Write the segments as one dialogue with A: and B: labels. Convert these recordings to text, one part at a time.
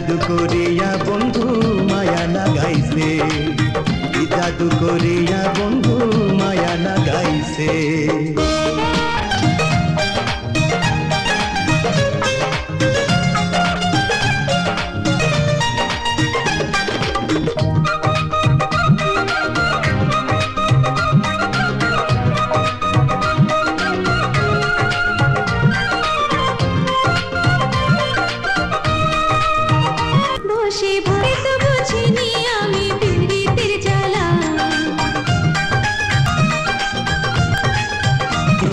A: জাদু করিয়া বন্ধু মায়া লাগাইছে, কি জাদু করিয়া বন্ধু মায়া লাগাইছে।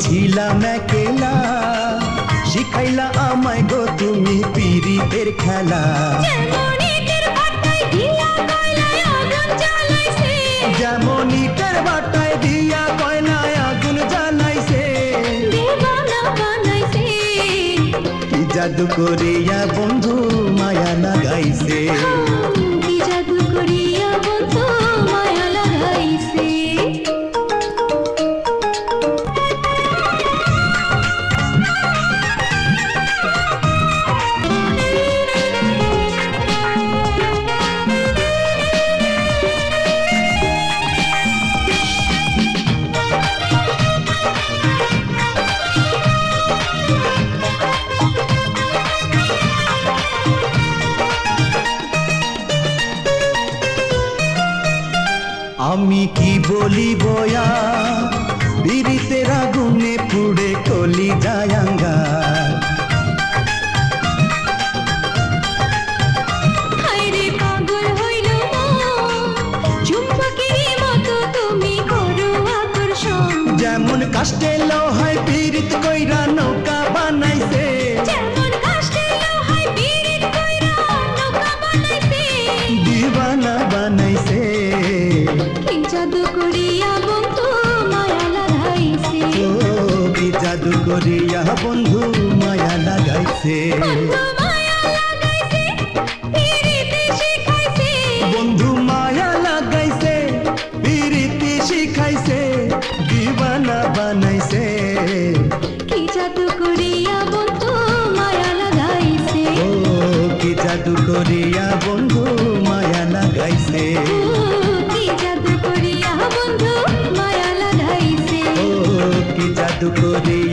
A: ছিলাম একলা, শিখাইলা আমায় গো তুমি পিরিতের খেলা। যেমন ইটের ভাটায় দিয়া কয়লায় আগুন জ্বালাইছে, দেওয়ানা বানাইছে। কি জাদু করিয়া বন্ধু মায়া লাগাইছে, কি জাদু করিয়া বন্ধু মায়া লাগাইছে। আমি কি বলি বয়া, পিরিতের আগুনে পুড়ে কলি যায়াঙ্গা। হায়রে পাগল হইল চুম্বকের মতো তুমি করো আকর্ষণ। যেমন কাষ্টে লোহায় পিরিত কইরা নৌকা বানাইছে, যেমন কাষ্টে লোহায় পিরিত কইরা নৌকা বানাইছে, দিওয়ানা বানাইছে। কি জাদু করিয়া বন্ধু মায়া লাগাইছে, ও কি জাদু করিয়া বন্ধু মায়া লাগাইছে। বন্ধু মায়া লাগাইছে, পিরিতি শিখাইছে, দিওয়ানা বানাইছে। কি জাদু করিয়া বন্ধু মায়া লাগাইছে, ও কি জাদু করিয়া বন্ধু মায়া লাগাইছে। জাদু করিয়া